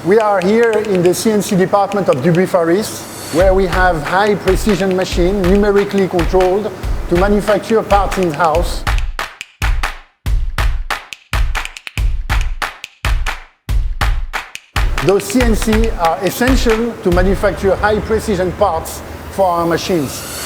We are here in the CNC department of Dubuis Faris, where we have high precision machine, numerically controlled, to manufacture parts in-house. Those CNC are essential to manufacture high precision parts for our machines.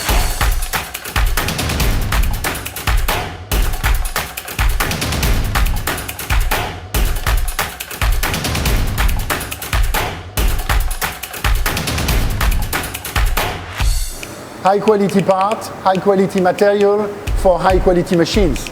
High quality part, high quality material for high quality machines.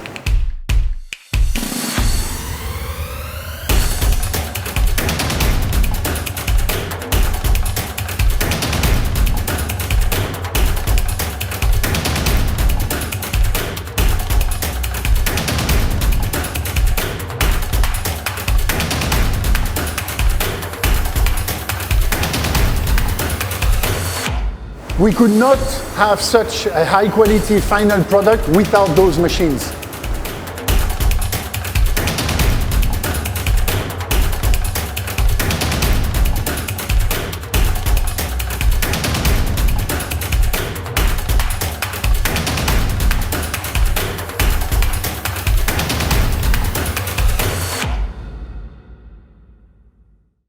We could not have such a high quality final product without those machines.